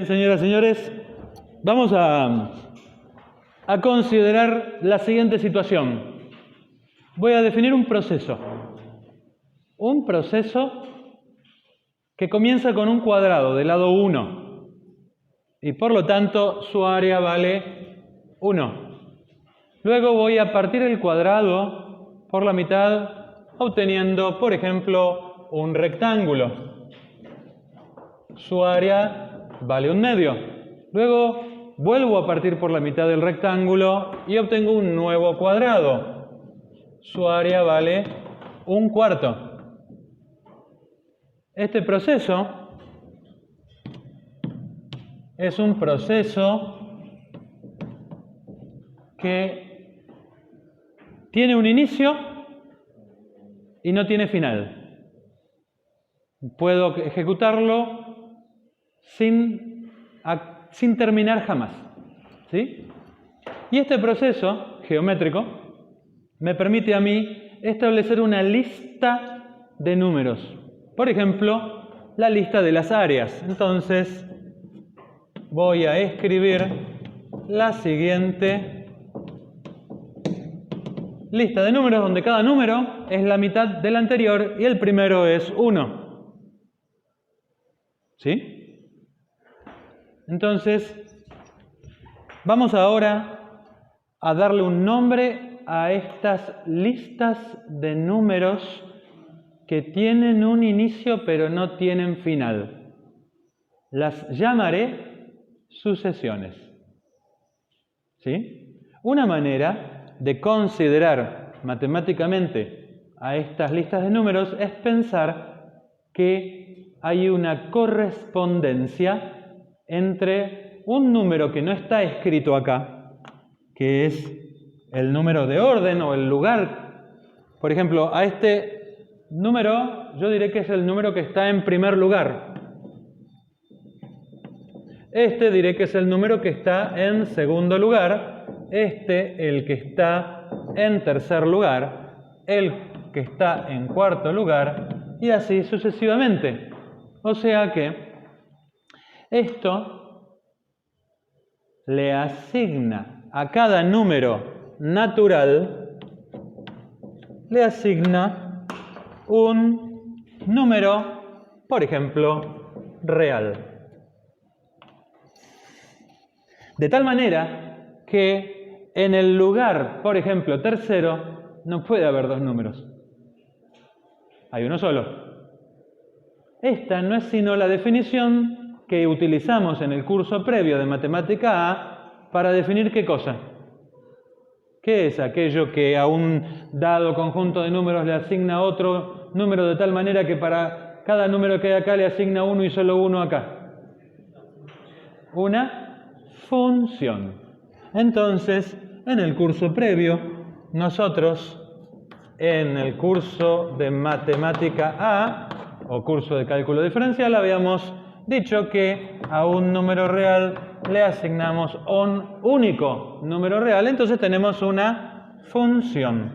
Bien, señoras y señores, vamos a considerar la siguiente situación. Voy a definir un proceso. Un proceso que comienza con un cuadrado del lado 1 y por lo tanto su área vale 1. Luego voy a partir el cuadrado por la mitad obteniendo, por ejemplo, un rectángulo. Su área vale 1/2. Luego vuelvo a partir por la mitad del rectángulo y obtengo un nuevo cuadrado. Su área vale 1/4. Este proceso es un proceso que tiene un inicio y no tiene final. Puedo ejecutarlo sin terminar jamás. ¿Sí? Y este proceso geométrico me permite a mí establecer una lista de números. Por ejemplo, la lista de las áreas. Entonces, voy a escribir la siguiente lista de números, donde cada número es la mitad del anterior y el primero es 1. ¿Sí? Entonces, vamos ahora a darle un nombre a estas listas de números que tienen un inicio pero no tienen final. Las llamaré sucesiones. ¿Sí? Una manera de considerar matemáticamente a estas listas de números es pensar que hay una correspondencia entre un número que no está escrito acá, que es el número de orden o el lugar. Por ejemplo, a este número yo diré que es el número que está en primer lugar. Este diré que es el número que está en segundo lugar. Este el que está en tercer lugar. El que está en cuarto lugar. Y así sucesivamente. O sea que esto le asigna a cada número natural, le asigna un número, por ejemplo, real. De tal manera que en el lugar, por ejemplo, tercero, no puede haber dos números. Hay uno solo. Esta no es sino la definición que utilizamos en el curso previo de Matemática A para definir ¿qué cosa? ¿Qué es aquello que a un dado conjunto de números le asigna otro número de tal manera que para cada número que hay acá le asigna uno y solo uno acá? Una función. Entonces, en el curso previo, nosotros en el curso de Matemática A o curso de cálculo diferencial habíamos dicho que a un número real le asignamos un único número real, entonces tenemos una función.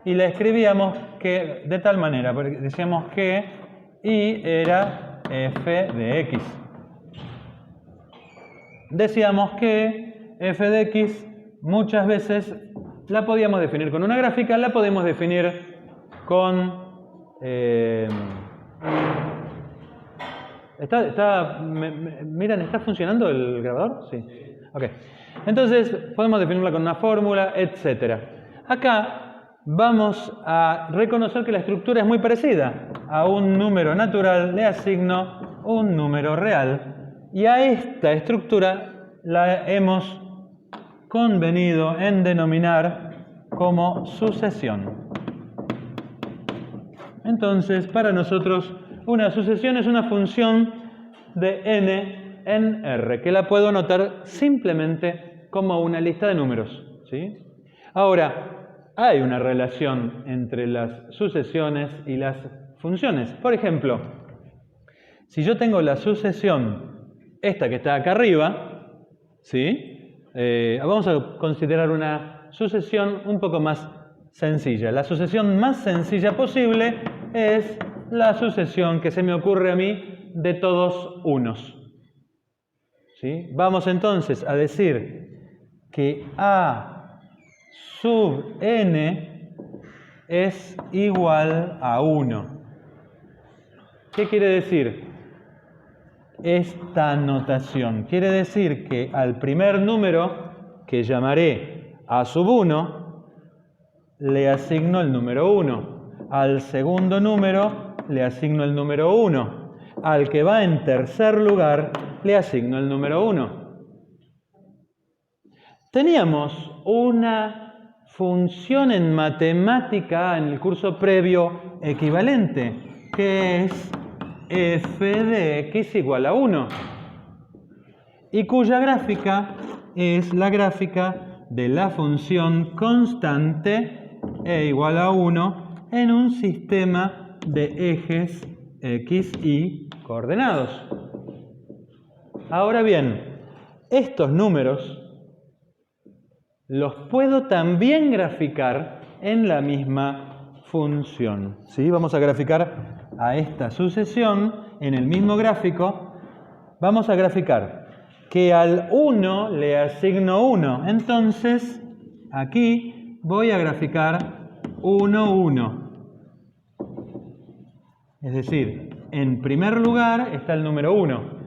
Y la escribíamos que de tal manera, porque decíamos que y era f de x. Decíamos que f de x muchas veces la podíamos definir con una gráfica, la podemos definir con... miren, ¿está funcionando el grabador? Sí. Ok. Entonces, podemos definirla con una fórmula, etc. Acá vamos a reconocer que la estructura es muy parecida. A un número natural le asigno un número real. Y a esta estructura la hemos convenido en denominar como sucesión. Entonces, para nosotros, una sucesión es una función de n en R, que la puedo notar simplemente como una lista de números. ¿Sí? Ahora, hay una relación entre las sucesiones y las funciones. Por ejemplo, si yo tengo la sucesión, esta que está acá arriba, ¿sí? Vamos a considerar una sucesión un poco más sencilla. La sucesión más sencilla posible es la sucesión que se me ocurre a mí de todos unos. ¿Sí? Vamos entonces a decir que A sub n es igual a 1. ¿Qué quiere decir esta notación? Quiere decir que al primer número, que llamaré A sub 1, le asigno el número 1. Al segundo número le asigno el número 1. Al que va en tercer lugar le asigno el número 1. Teníamos una función en matemática en el curso previo equivalente, que es f de x igual a 1, y cuya gráfica es la gráfica de la función constante e igual a 1 en un sistema de ejes x y coordenados. Ahora bien, estos números los puedo también graficar en la misma función. ¿Sí? Vamos a graficar a esta sucesión en el mismo gráfico. Vamos a graficar que al 1 le asigno 1. Entonces, aquí voy a graficar 1, 1. Es decir, en primer lugar está el número 1.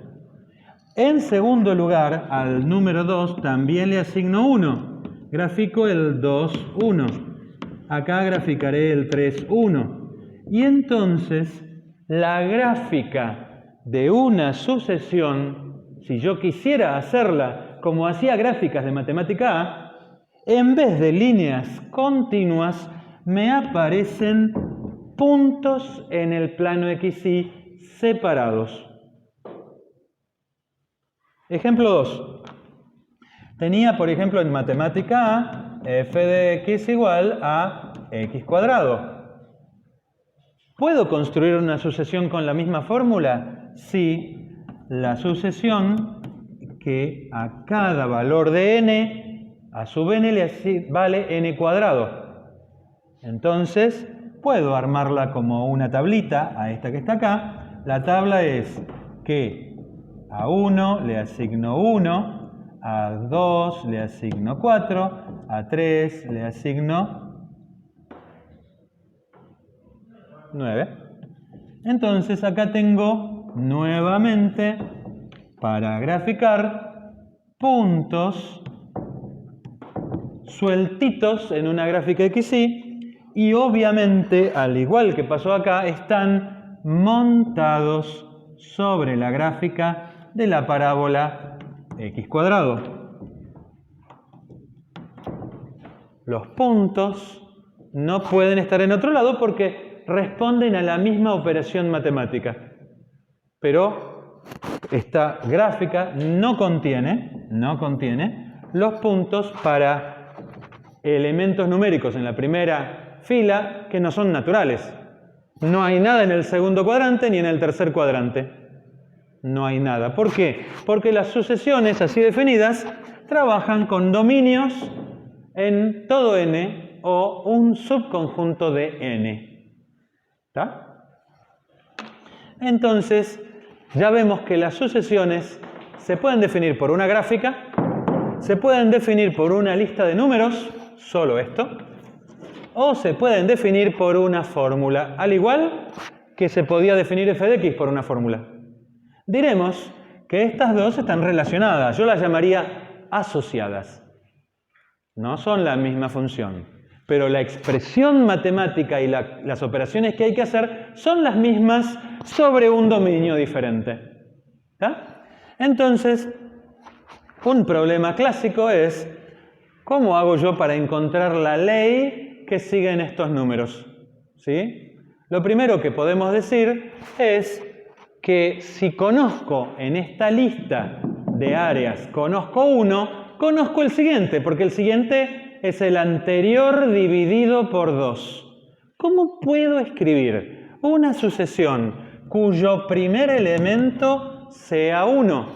En segundo lugar, al número 2 también le asigno 1. Grafico el 2, 1. Acá graficaré el 3, 1. Y entonces, la gráfica de una sucesión, si yo quisiera hacerla como hacía gráficas de matemática A, en vez de líneas continuas, me aparecen puntos en el plano XY separados. Ejemplo 2. Tenía, por ejemplo, en matemática A, f de x igual a x cuadrado. ¿Puedo construir una sucesión con la misma fórmula? Sí, la sucesión que a cada valor de n, a sub n le vale n cuadrado. Entonces, puedo armarla como una tablita, a esta que está acá. La tabla es que a 1 le asigno 1, a 2 le asigno 4, a 3 le asigno 9. Entonces acá tengo nuevamente para graficar puntos sueltitos en una gráfica XY y obviamente, al igual que pasó acá, están montados sobre la gráfica de la parábola x cuadrado. Los puntos no pueden estar en otro lado porque responden a la misma operación matemática. Pero esta gráfica no contiene los puntos para elementos numéricos en la primera fila que no son naturales. No hay nada en el segundo cuadrante ni en el tercer cuadrante. No hay nada. ¿Por qué? Porque las sucesiones así definidas trabajan con dominios en todo n o un subconjunto de n. ¿Está? Entonces, ya vemos que las sucesiones se pueden definir por una gráfica, se pueden definir por una lista de números, solo esto, o se pueden definir por una fórmula, al igual que se podía definir f de x por una fórmula. Diremos que estas dos están relacionadas, yo las llamaría asociadas. No son la misma función, pero la expresión matemática y las operaciones que hay que hacer son las mismas sobre un dominio diferente. ¿Está? Entonces, un problema clásico es ¿cómo hago yo para encontrar la ley que siguen estos números? ¿Sí? Lo primero que podemos decir es que si conozco en esta lista de áreas, conozco uno, conozco el siguiente, porque el siguiente es el anterior dividido por 2. ¿Cómo puedo escribir una sucesión cuyo primer elemento sea 1?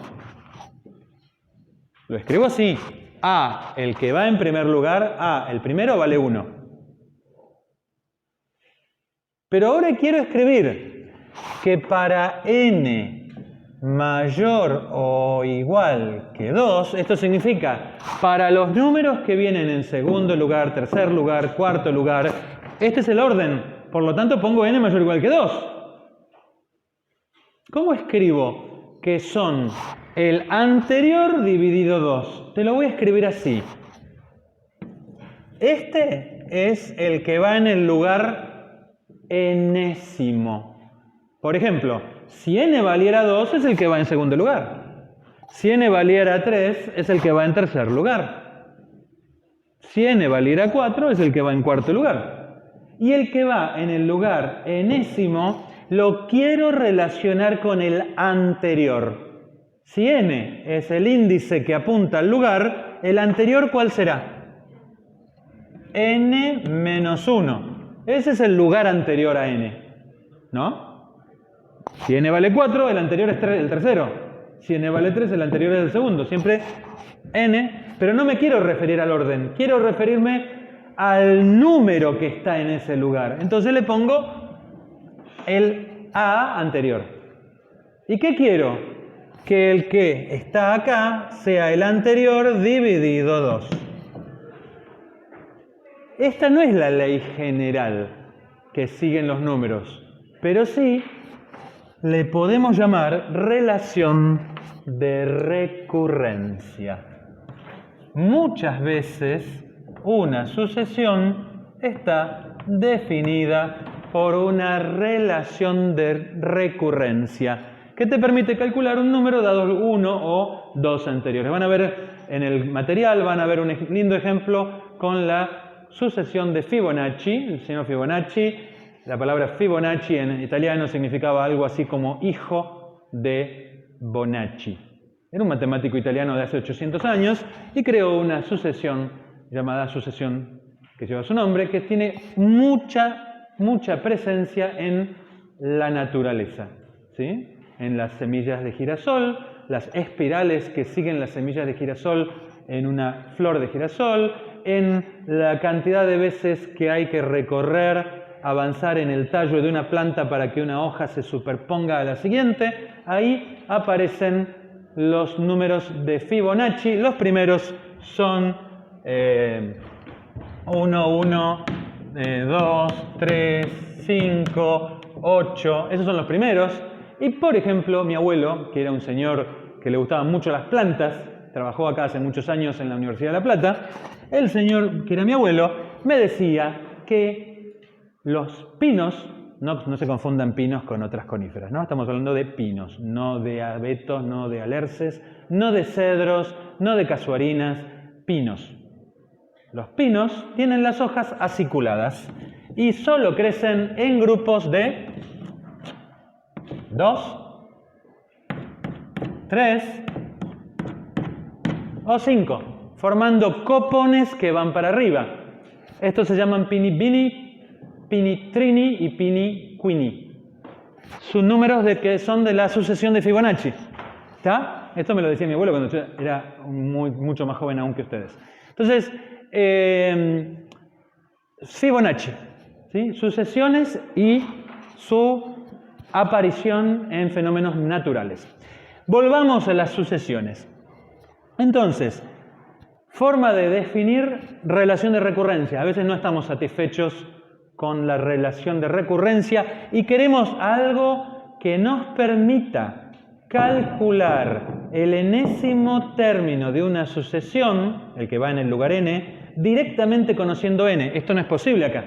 Lo escribo así. A, el que va en primer lugar, A, el primero vale 1. Pero ahora quiero escribir que para n mayor o igual que 2, esto significa para los números que vienen en segundo lugar, tercer lugar, cuarto lugar, este es el orden, por lo tanto pongo n mayor o igual que 2. ¿Cómo escribo que son el anterior dividido 2? Te lo voy a escribir así. Este es el que va en el lugar enésimo. Por ejemplo, si n valiera 2 es el que va en segundo lugar. Si n valiera 3 es el que va en tercer lugar. Si n valiera 4 es el que va en cuarto lugar. Y el que va en el lugar enésimo lo quiero relacionar con el anterior. Si n es el índice que apunta al lugar, ¿el anterior cuál será? N menos 1. Ese es el lugar anterior a n, ¿no? Si n vale 4, el anterior es el tercero. Si n vale 3, el anterior es el segundo. Siempre n, pero no me quiero referir al orden. Quiero referirme al número que está en ese lugar. Entonces le pongo el a anterior. ¿Y qué quiero? Que el que está acá sea el anterior dividido 2. Esta no es la ley general que siguen los números, pero sí le podemos llamar relación de recurrencia. Muchas veces una sucesión está definida por una relación de recurrencia que te permite calcular un número dado uno o dos anteriores. Van a ver en el material, van a ver un lindo ejemplo con la sucesión de Fibonacci, el señor Fibonacci. La palabra Fibonacci en italiano significaba algo así como hijo de Bonacci. Era un matemático italiano de hace 800 años y creó una sucesión llamada sucesión que lleva su nombre, que tiene mucha presencia en la naturaleza, ¿sí? En las semillas de girasol, las espirales que siguen las semillas de girasol en una flor de girasol, en la cantidad de veces que hay que recorrer, avanzar en el tallo de una planta para que una hoja se superponga a la siguiente. Ahí aparecen los números de Fibonacci. Los primeros son 1, 1, 2, 3, 5, 8. Esos son los primeros. Y por ejemplo, mi abuelo, que era un señor que le gustaban mucho las plantas, trabajó acá hace muchos años en la Universidad de La Plata, el señor, que era mi abuelo, me decía que los pinos, no se confundan pinos con otras coníferas, ¿no? Estamos hablando de pinos, no de abetos, no de alerces, no de cedros, no de casuarinas, pinos. Los pinos tienen las hojas aciculadas y solo crecen en grupos de 2, 3 o 5, formando copones que van para arriba. Estos se llaman pinibini, pinitrini y piniquini. Sus números que son de la sucesión de Fibonacci. ¿Está? Esto me lo decía mi abuelo cuando yo era mucho más joven aún que ustedes. Entonces, Fibonacci, ¿sí? Sucesiones y su aparición en fenómenos naturales. Volvamos a las sucesiones. Entonces, forma de definir relación de recurrencia. A veces no estamos satisfechos con la relación de recurrencia y queremos algo que nos permita calcular el enésimo término de una sucesión, el que va en el lugar n, directamente conociendo n. Esto no es posible acá.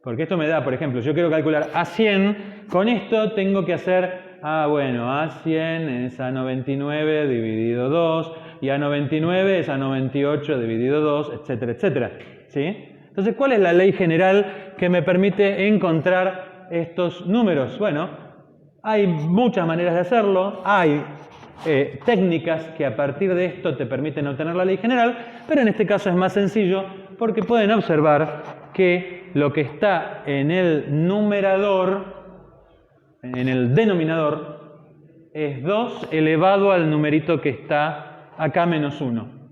Porque esto me da, por ejemplo, yo quiero calcular A100, con esto tengo que hacer, A100 es A99 dividido 2, y A99 es A98 dividido 2, etcétera, etcétera. ¿Sí? Entonces, ¿cuál es la ley general que me permite encontrar estos números? Bueno, hay muchas maneras de hacerlo, hay técnicas que a partir de esto te permiten obtener la ley general, pero en este caso es más sencillo porque pueden observar que lo que está en el numerador, en el denominador, es 2 elevado al numerito que está acá menos 1.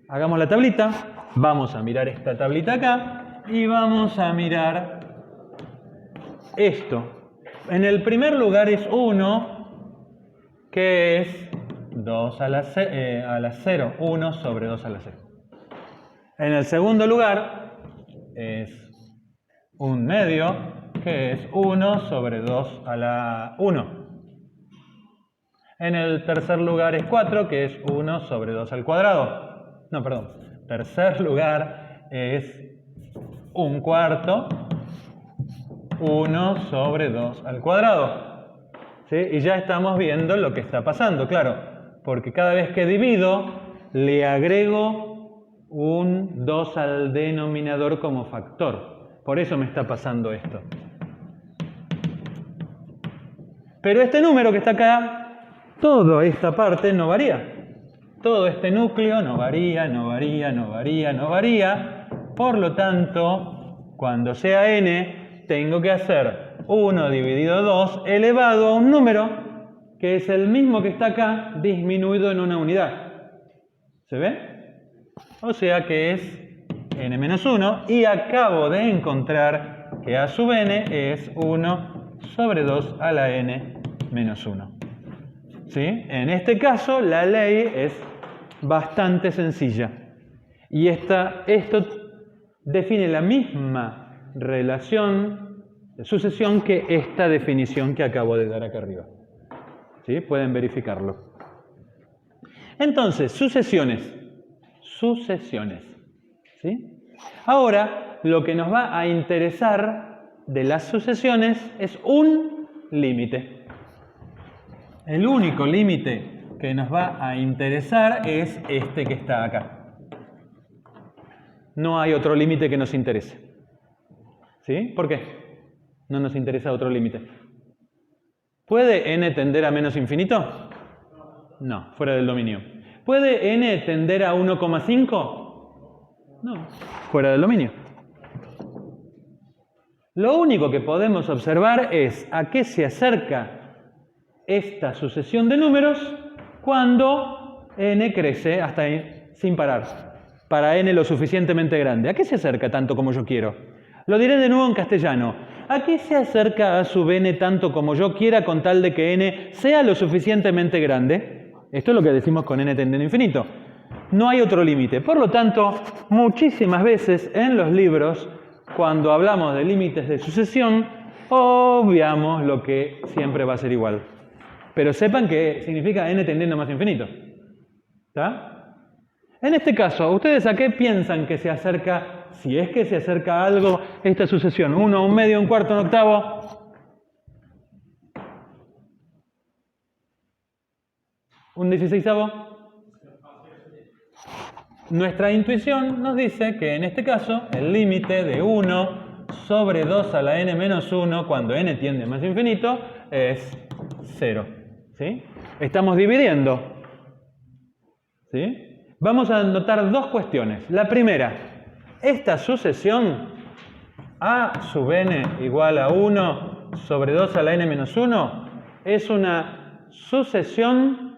Hagamos la tablita, vamos a mirar esta tablita acá y vamos a mirar esto. En el primer lugar es 1, que es 2 a la 0, 1 sobre 2 a la 0. En el segundo lugar es 1/2, que es 1 sobre 2 a la 1. En el tercer lugar es 4, que es 1 sobre 2 al cuadrado. No, perdón. Tercer lugar es 1/4, 1 sobre 2 al cuadrado. ¿Sí? Y ya estamos viendo lo que está pasando, claro. Porque cada vez que divido, le agrego un 2 al denominador como factor. Por eso me está pasando esto. Pero este número que está acá, toda esta parte no varía. Todo este núcleo no varía, no varía, no varía, no varía. Por lo tanto, cuando sea n, tengo que hacer 1 dividido 2 elevado a un número que es el mismo que está acá, disminuido en una unidad. ¿Se ve? O sea que es n-1 y acabo de encontrar que a sub n es 1 sobre 2 a la n-1. ¿Sí? En este caso la ley es bastante sencilla y esto define la misma relación de sucesión que esta definición que acabo de dar acá arriba. ¿Sí? Pueden verificarlo. Entonces, sucesiones. ¿Sí? Ahora, lo que nos va a interesar de las sucesiones es un límite. El único límite que nos va a interesar es este que está acá. No hay otro límite que nos interese. ¿Sí? ¿Por qué? No nos interesa otro límite. ¿Puede n tender a menos infinito? No, fuera del dominio. ¿Puede n tender a 1,5? No, fuera del dominio. Lo único que podemos observar es a qué se acerca esta sucesión de números cuando n crece hasta ahí, sin parar, para n lo suficientemente grande. ¿A qué se acerca tanto como yo quiero? Lo diré de nuevo en castellano. ¿A qué se acerca a sub n tanto como yo quiera con tal de que n sea lo suficientemente grande? Esto es lo que decimos con n tendiendo a infinito. No hay otro límite. Por lo tanto, muchísimas veces en los libros, cuando hablamos de límites de sucesión, obviamos lo que siempre va a ser igual. Pero sepan que significa n tendiendo a más infinito. ¿Está? En este caso, ¿ustedes a qué piensan que se acerca, si es que se acerca a algo, esta sucesión? 1, 1/2, 1/4, 1/8. ¿Un 16avo? Nuestra intuición nos dice que en este caso el límite de 1 sobre 2 a la n-1 cuando n tiende a más infinito es 0. ¿Sí? Estamos dividiendo. ¿Sí? Vamos a notar dos cuestiones. La primera, esta sucesión a sub n igual a 1 sobre 2 a la n-1 es una sucesión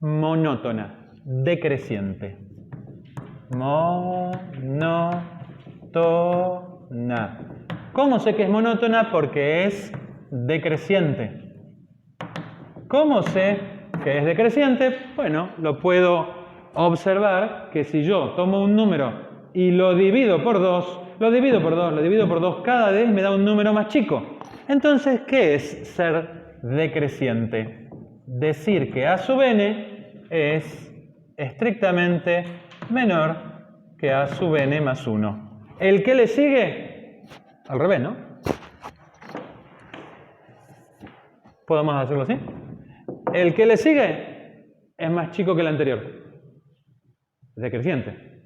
monótona, decreciente. Monótona. ¿Cómo sé que es monótona? Porque es decreciente. ¿Cómo sé que es decreciente? Bueno, lo puedo observar que si yo tomo un número y lo divido por 2, lo divido por 2, cada vez me da un número más chico. Entonces, ¿qué es ser decreciente? Decir que a sub n es estrictamente menor que a sub n más 1. ¿El que le sigue? Al revés, ¿no? ¿Podemos hacerlo así? El que le sigue es más chico que el anterior. Es decreciente.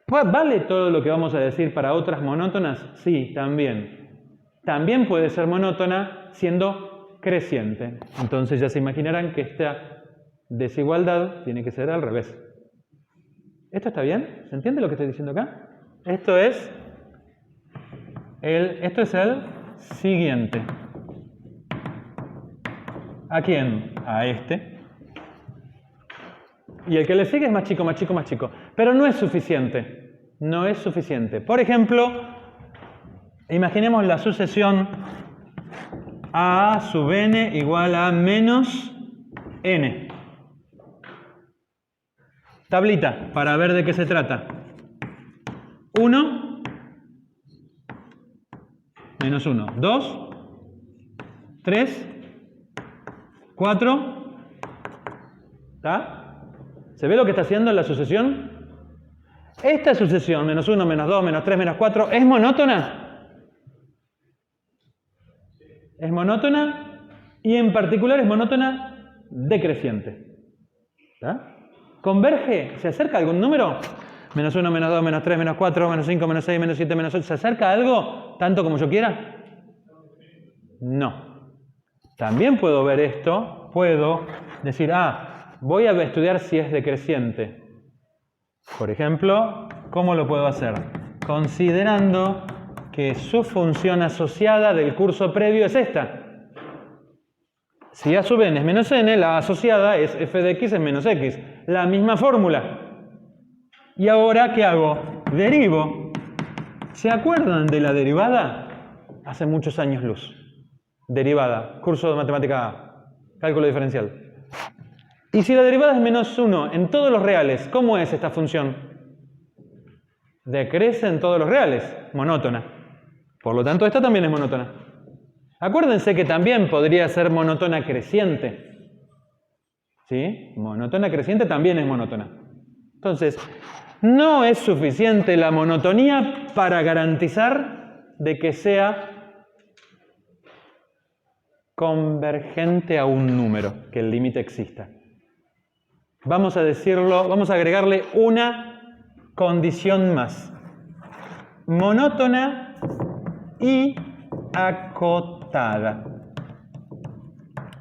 ¿Vale todo lo que vamos a decir para otras monótonas? Sí, también. También puede ser monótona siendo creciente. Entonces ya se imaginarán que esta desigualdad tiene que ser al revés. ¿Esto está bien? ¿Se entiende lo que estoy diciendo acá? Esto es el siguiente. ¿A quién? A este. Y el que le sigue es más chico, más chico, más chico. Pero no es suficiente. No es suficiente. Por ejemplo, imaginemos la sucesión A sub n igual a menos n. Tablita, para ver de qué se trata. 1, menos 1. 2, 3, 4. ¿Está? ¿Se ve lo que está haciendo la sucesión? Esta sucesión, menos 1, menos 2, menos 3, menos 4, ¿es monótona? Es monótona y en particular es monótona decreciente. ¿Está? ¿Converge? ¿Se acerca a algún número? Menos 1, menos 2, menos 3, menos 4, menos 5, menos 6, menos 7, menos 8. ¿Se acerca a algo tanto como yo quiera? No. También puedo ver esto. Puedo decir, voy a estudiar si es decreciente. Por ejemplo, ¿cómo lo puedo hacer? Considerando que su función asociada del curso previo es esta. Si a sub n es menos n, la asociada es f de x es menos x. La misma fórmula. ¿Y ahora qué hago? Derivo. ¿Se acuerdan de la derivada? Hace muchos años luz. Derivada. Curso de matemática A. Cálculo diferencial. Y si la derivada es menos 1 en todos los reales, ¿cómo es esta función? Decrece en todos los reales. Monótona. Por lo tanto, esta también es monótona. Acuérdense que también podría ser monótona creciente. ¿Sí? Monótona creciente también es monótona. Entonces, no es suficiente la monotonía para garantizar de que sea convergente a un número, que el límite exista. Vamos a decirlo, vamos a agregarle una condición más. Monótona y acotada.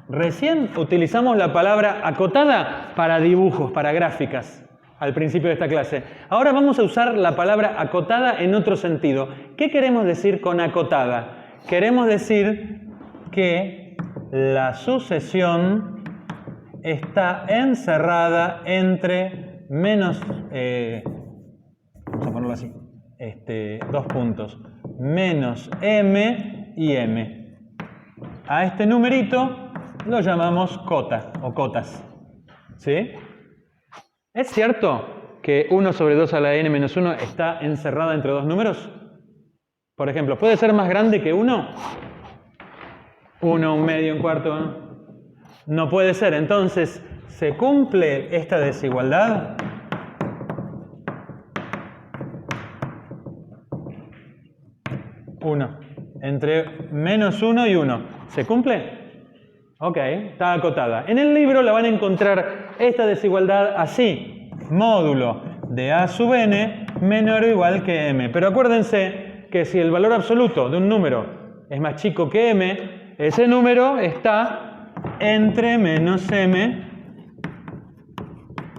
Recién utilizamos la palabra acotada para dibujos, para gráficas, al principio de esta clase. Ahora vamos a usar la palabra acotada en otro sentido. ¿Qué queremos decir con acotada? Queremos decir que la sucesión está encerrada entre menos, vamos a ponerlo así, 2 puntos, menos m y m. A este numerito lo llamamos cota o cotas. ¿Sí? ¿Es cierto que 1 sobre 2 a la n menos 1 está encerrada entre dos números? Por ejemplo, ¿puede ser más grande que 1? 1, un medio, un cuarto. No puede ser. Entonces, ¿se cumple esta desigualdad? Entre menos 1 y 1. ¿Se cumple? Ok, está acotada. En el libro la van a encontrar esta desigualdad así. Módulo de a sub n menor o igual que m. Pero acuérdense que si el valor absoluto de un número es más chico que m, ese número está entre menos m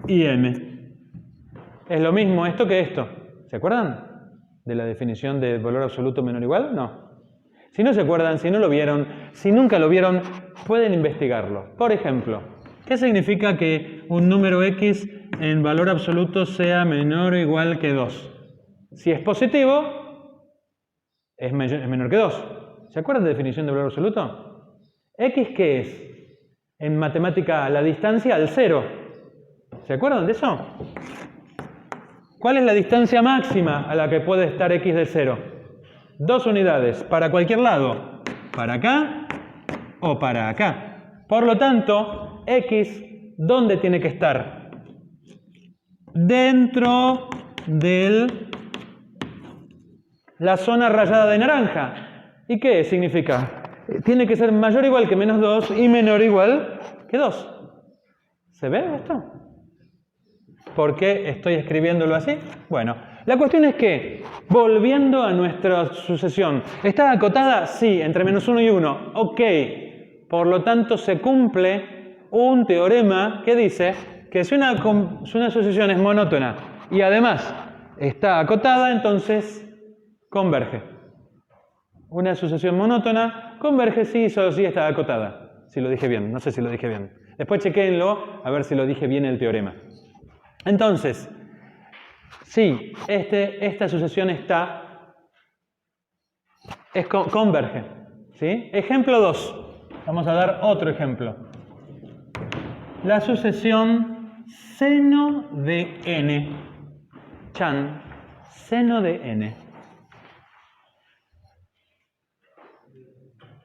y m. Es lo mismo esto que esto. ¿Se acuerdan de la definición de valor absoluto menor o igual? No. Si no se acuerdan, si no lo vieron, si nunca lo vieron, pueden investigarlo. Por ejemplo, ¿qué significa que un número x en valor absoluto sea menor o igual que 2? Si es positivo, es menor que 2. ¿Se acuerdan de la definición de valor absoluto? ¿X qué es? En matemática, la distancia al 0. ¿Se acuerdan de eso? ¿Cuál es la distancia máxima a la que puede estar x del 0? 2 unidades, para cualquier lado, para acá o para acá. Por lo tanto, x, ¿dónde tiene que estar? Dentro de la zona rayada de naranja. ¿Y qué significa? Tiene que ser mayor o igual que menos 2 y menor o igual que 2. ¿Se ve esto? ¿Por qué estoy escribiéndolo así? Bueno, la cuestión es que, volviendo a nuestra sucesión, ¿está acotada? Sí, entre menos 1 y 1. Ok. Por lo tanto, se cumple un teorema que dice que si una sucesión es monótona y además está acotada, entonces converge. Una sucesión monótona converge sí, solo si está acotada. Si lo dije bien, no sé si lo dije bien. Después chequéenlo a ver si lo dije bien el teorema. Entonces, sí, esta sucesión converge. ¿Sí? Ejemplo 2. Vamos a dar otro ejemplo. La sucesión seno de n. Chan, seno de n.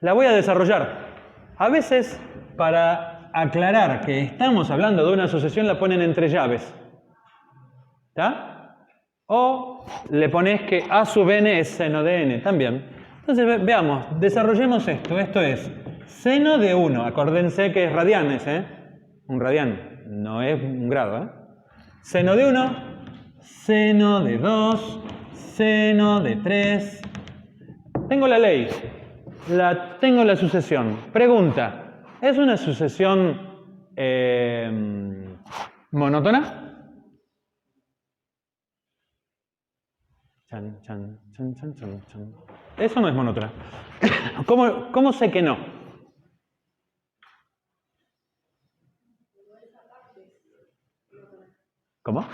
La voy a desarrollar. A veces, para aclarar que estamos hablando de una sucesión, la ponen entre llaves. ¿Está? O le pones que a sub n es seno de n, también. Entonces, veamos, desarrollemos esto. Esto es seno de 1. Acuérdense que es radianes, ¿eh? Un radián, no es un grado, ¿eh? Seno de 1, seno de 2, seno de 3. Tengo la ley, tengo la sucesión. Pregunta, ¿es una sucesión monótona? Chan, chan, chan, chan, chan, chan. Eso no es monótona. ¿Cómo sé que no? ¿Cómo?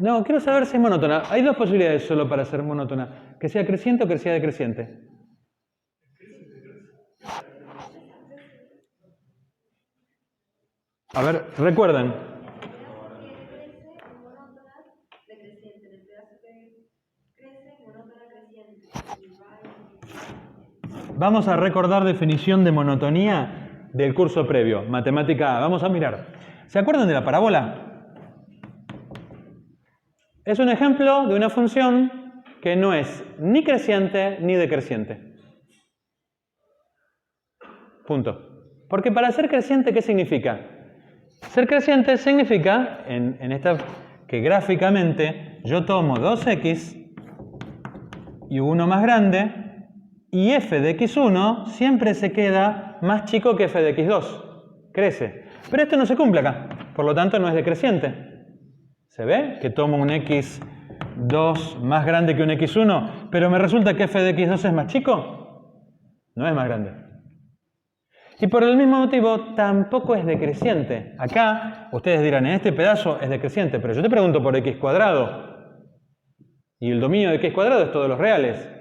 No, quiero saber si es monótona. Hay dos posibilidades solo para ser monótona. Que sea creciente o que sea decreciente. A ver, recuerden. Vamos a recordar definición de monotonía del curso previo, matemática A. Vamos a mirar. ¿Se acuerdan de la parábola? Es un ejemplo de una función que no es ni creciente ni decreciente. Punto. Porque para ser creciente, ¿qué significa? Ser creciente significa, en esta, que gráficamente yo tomo 2x y 1 más grande, y f de x1 siempre se queda más chico que f de x2. Crece. Pero esto no se cumple acá. Por lo tanto, no es decreciente. ¿Se ve? Que tomo un x2 más grande que un x1, pero me resulta que f de x2 es más chico. No es más grande. Y por el mismo motivo, tampoco es decreciente. Acá, ustedes dirán, en este pedazo es decreciente, pero yo te pregunto por x cuadrado. Y el dominio de x cuadrado es todos los reales.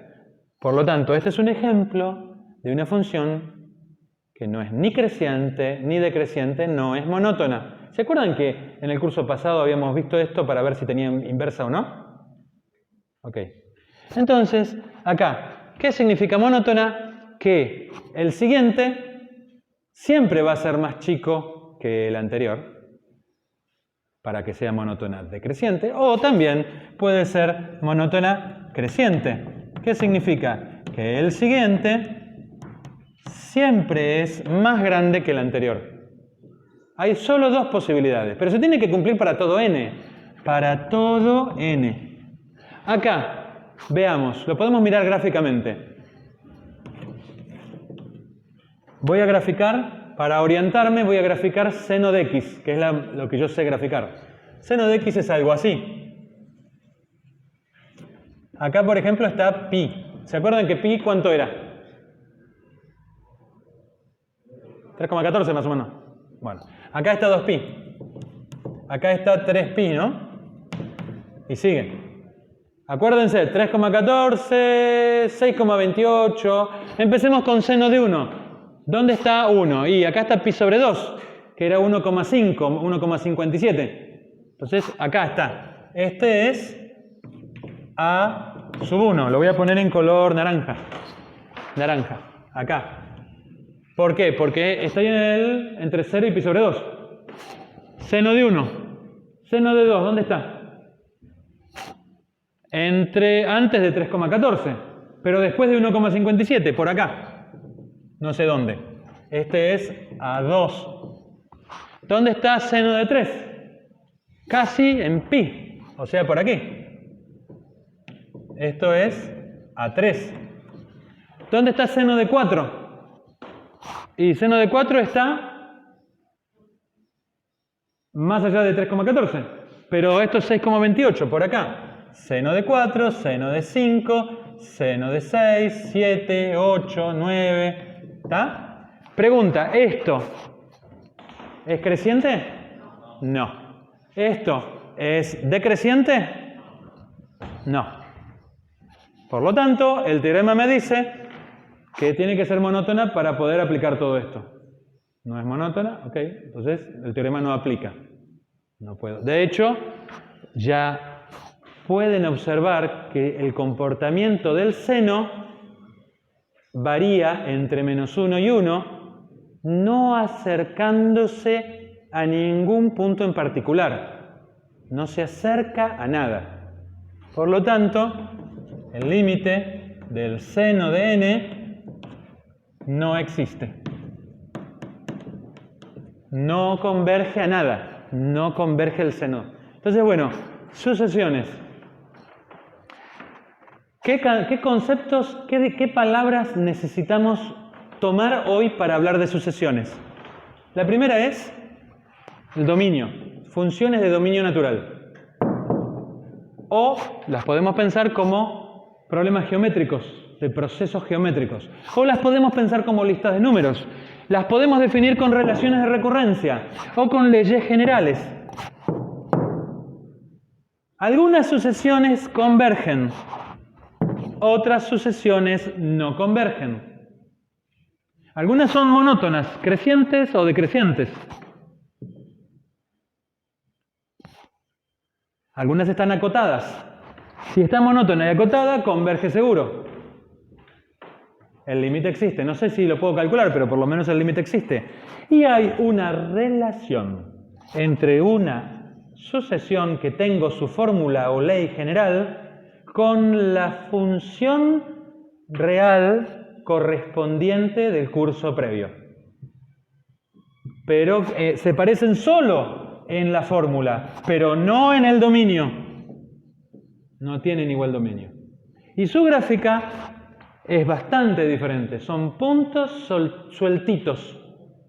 Por lo tanto, este es un ejemplo de una función que no es ni creciente ni decreciente, no es monótona. ¿Se acuerdan que en el curso pasado habíamos visto esto para ver si tenía inversa o no? Ok. Entonces, acá, ¿qué significa monótona? Que el siguiente siempre va a ser más chico que el anterior, para que sea monótona decreciente, o también puede ser monótona creciente. ¿Qué significa? Que el siguiente siempre es más grande que el anterior. Hay solo dos posibilidades, pero se tiene que cumplir para todo n. Para todo n. Acá, veamos, lo podemos mirar gráficamente. Voy a graficar, para orientarme, voy a graficar seno de x, que es lo que yo sé graficar. Seno de x es algo así. Acá, por ejemplo, está pi. ¿Se acuerdan que pi cuánto era? 3,14 más o menos. Bueno, acá está 2pi. Acá está 3pi, ¿no? Y sigue. Acuérdense, 3,14, 6,28. Empecemos con seno de 1. ¿Dónde está 1? Y acá está pi sobre 2, que era 1,5, 1,57. Entonces, acá está. Este es a sub 1. Lo voy a poner en color naranja. Naranja. Acá. ¿Por qué? Porque estoy entre 0 y pi sobre 2. Seno de 1. Seno de 2, ¿dónde está? Antes de 3,14. Pero después de 1,57, por acá. No sé dónde. Este es a 2. ¿Dónde está seno de 3? Casi en pi. O sea, por aquí. Esto es a 3. ¿Dónde está seno de 4? Y seno de 4 está más allá de 3,14. Pero esto es 6,28 por acá. Seno de 4, seno de 5, seno de 6, 7, 8, 9. ¿Está? Pregunta, ¿esto es creciente? No. ¿Esto es decreciente? No. Por lo tanto, el teorema me dice que tiene que ser monótona para poder aplicar todo esto. No es monótona, ok, entonces el teorema no aplica. No puedo. De hecho, ya pueden observar que el comportamiento del seno varía entre -1 y 1, no acercándose a ningún punto en particular. No se acerca a nada. Por lo tanto, el límite del seno de n no existe. No converge a nada. No converge el seno. Entonces, bueno, sucesiones. ¿Qué conceptos, qué palabras necesitamos tomar hoy para hablar de sucesiones? La primera es el dominio, funciones de dominio natural. O las podemos pensar como problemas geométricos, de procesos geométricos. O las podemos pensar como listas de números. Las podemos definir con relaciones de recurrencia o con leyes generales. Algunas sucesiones convergen. Otras sucesiones no convergen. Algunas son monótonas, crecientes o decrecientes. Algunas están acotadas. Si está monótona y acotada, converge seguro. El límite existe. No sé si lo puedo calcular, pero por lo menos el límite existe. Y hay una relación entre una sucesión que tengo su fórmula o ley general con la función real correspondiente del curso previo. Pero se parecen solo en la fórmula, pero no en el dominio. No tienen igual dominio. Y su gráfica es bastante diferente. Son puntos sueltitos.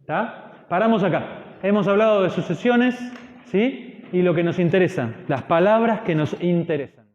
¿Tá? Paramos acá. Hemos hablado de sucesiones, ¿sí? Y lo que nos interesa, las palabras que nos interesan.